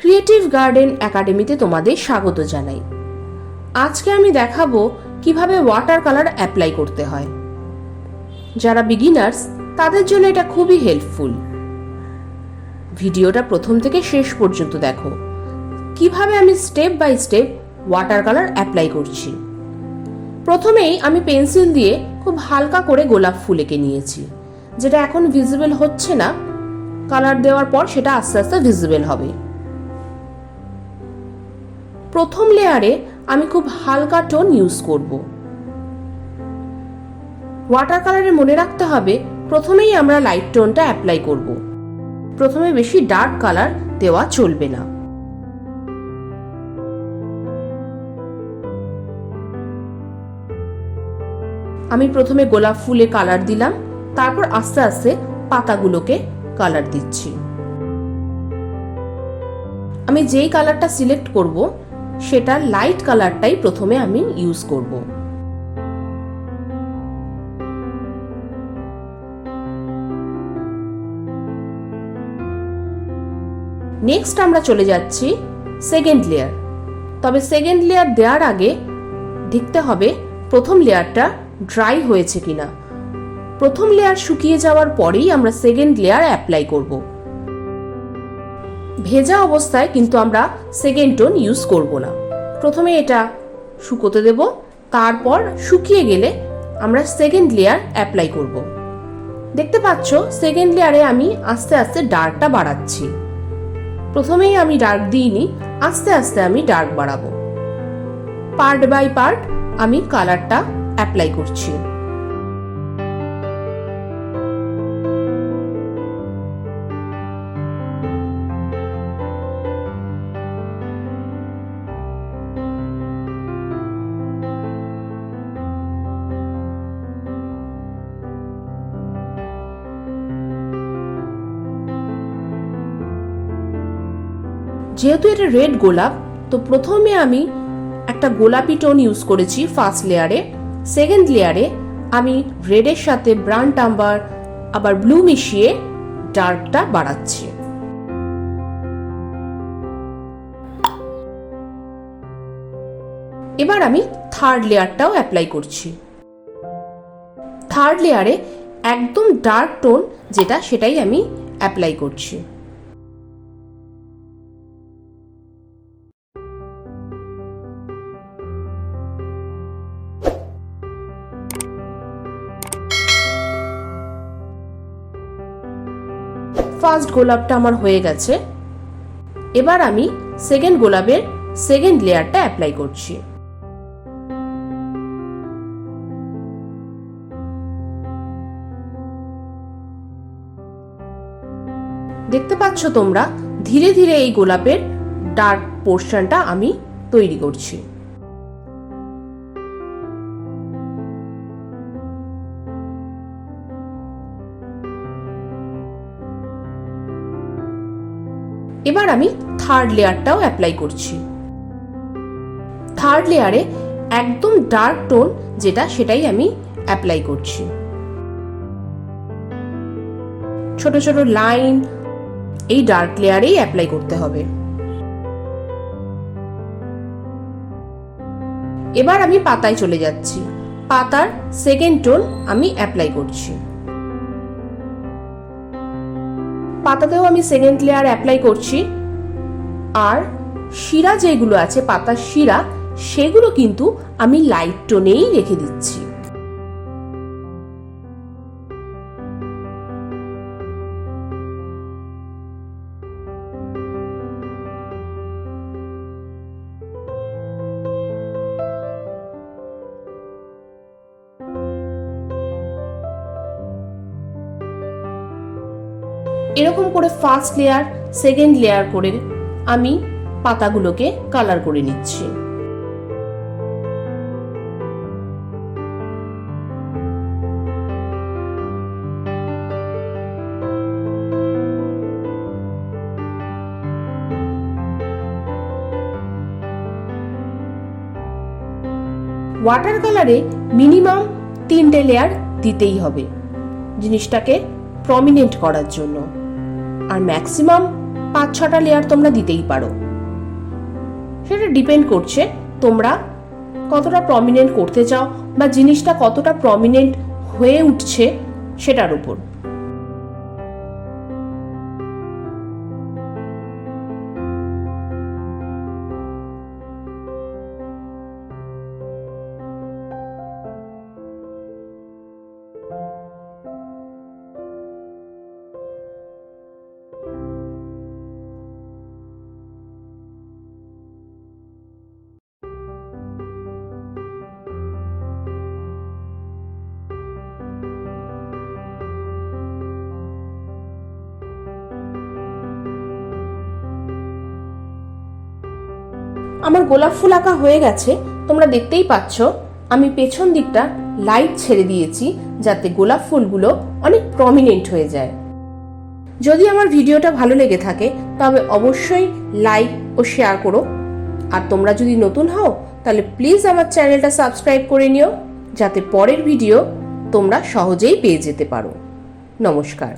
Creative garden একাডেমিতে তোমাদের স্বাগত জানাই। আজকে আমি দেখাবো কিভাবে ওয়াটার কালার অ্যাপ্লাই করতে হয়। যারা বিগিনার্স তাদের জন্য এটা খুবই হেল্পফুল। ভিডিওটা প্রথম থেকে শেষ পর্যন্ত দেখো কিভাবে আমি step by step water colour apply করছি। প্রথমেই আমি পেন্সিল দিয়ে খুব হালকা করে গোলাপ ফুল এঁকে নিয়েছি, যেটা এখন ভিজিবল হচ্ছে না। কালার দেওয়ার পর সেটা আস্তে আস্তে ভিজিবল হবে। প্রথম লেয়ারে আমি খুব হালকা টোন ইউজ করব। ওয়াটার কালারে মনে রাখতে হবে প্রথমেই আমরা লাইট টোনটা অ্যাপ্লাই করব। প্রথমে বেশি ডার্ক কালার দেওয়া চলবে না। আমি প্রথমে গোলাপ ফুলে কালার দিলাম, তারপর আস্তে আস্তে পাতাগুলোকে কালার দিচ্ছি। আমি যেই কালারটা সিলেক্ট করব সেটা লাইট কালারটাই প্রথমে আমি ইউজ করব। নেক্সট আমরা চলে যাচ্ছি সেকেন্ড লেয়ার। তবে সেকেন্ড লেয়ার দেওয়ার আগে দেখতে হবে প্রথম লেয়ারটা ড্রাই হয়েছে কিনা। প্রথম লেয়ার শুকিয়ে যাওয়ার পরেই আমরা সেকেন্ড লেয়ার অ্যাপ্লাই করব। ভেজা অবস্থায় কিন্তু আমরা সেকেন্ড টোন ইউজ করব না। প্রথমে এটা শুকোতে দেব, তারপর শুকিয়ে গেলে আমরা সেকেন্ড লেয়ার অ্যাপ্লাই করব। দেখতে পাচ্ছ সেকেন্ড লেয়ারে আমি আস্তে আস্তে ডার্কটা বাড়াচ্ছি। প্রথমেই আমি ডার্ক দিইনি, আস্তে আস্তে আমি ডার্ক বাড়াবো। পার্ট বাই পার্ট আমি কালারটা অ্যাপ্লাই করছি। যেহেতু এটা রেড গোলাপ, তো প্রথমে আমি একটা গোলাপি টোন ইউজ করেছি ফার্স্ট লেয়ারে। সেকেন্ড লেয়ারে আমি রেডের সাথে ব্রাউন টাম্বার আবার ব্লু মিশিয়ে ডার্কটা বাড়াচ্ছি। এবার আমি থার্ড লেয়ারটাও অ্যাপ্লাই করছি। থার্ড লেয়ারে একদম ডার্ক টোন যেটা সেটাই আমি অ্যাপ্লাই করছি। ফার্স্ট গোলাপটা আমার হয়ে গেছে। এবার আমি সেকেন্ড গোলাপের সেকেন্ড লেয়ারটা অ্যাপ্লাই করছি। দেখতে পাচ্ছ তোমরা ধীরে ধীরে এই গোলাপের ডার্ক পোর্শনটা আমি তৈরি করছি। এবার আমি থার্ড লেয়ারটাও অ্যাপ্লাই করছি। থার্ড লেয়ারে একদম ডার্ক টোন যেটা সেটাই আমি অ্যাপ্লাই করছি। ছোট ছোট লাইন এই ডার্ক লেয়ারেই অ্যাপ্লাই করতে হবে। এবার আমি পাতায় চলে যাচ্ছি। পাতার সেকেন্ড টোন আমি অ্যাপ্লাই করছি। পাতাতেও আমি সেকেন্ড লেয়ার অ্যাপ্লাই করছি। আর শিরা যেগুলো আছে পাতার শিরা, সেগুলো কিন্তু আমি লাইট টোনেই রেখে দিচ্ছি। এরকম করে ফার্স্ট লেয়ার সেকেন্ড লেয়ার করে আমি পাতাগুলোকে কালার করে নিচ্ছি। ওয়াটার কালারে মিনিমাম 3টে লেয়ার দিতেই হবে জিনিসটাকে প্রমিনেন্ট করার জন্য, আর ম্যাক্সিমাম 5-6টা লেয়ার তোমরা দিতেই পারো। সেটা ডিপেন্ড করছে তোমরা কতটা প্রমিনেন্ট করতে চাও বা জিনিসটা কতটা প্রমিনেন্ট হয়ে উঠছে সেটার উপর। আমার গোলাপ ফুল আঁকা হয়ে গেছে, তোমরা দেখতেই পাচ্ছ আমি পেছন দিকটা লাইট ছেড়ে দিয়েছি যাতে গোলাপ ফুলগুলো অনেক প্রমিনেন্ট হয়ে যায়। যদি আমার ভিডিওটা ভালো লেগে থাকে তবে অবশ্যই লাইক ও শেয়ার করো। আর তোমরা যদি নতুন হও তাহলে প্লিজ আমার চ্যানেলটা সাবস্ক্রাইব করে নিও যাতে পরের ভিডিও তোমরা সহজেই পেয়ে যেতে পারো। নমস্কার।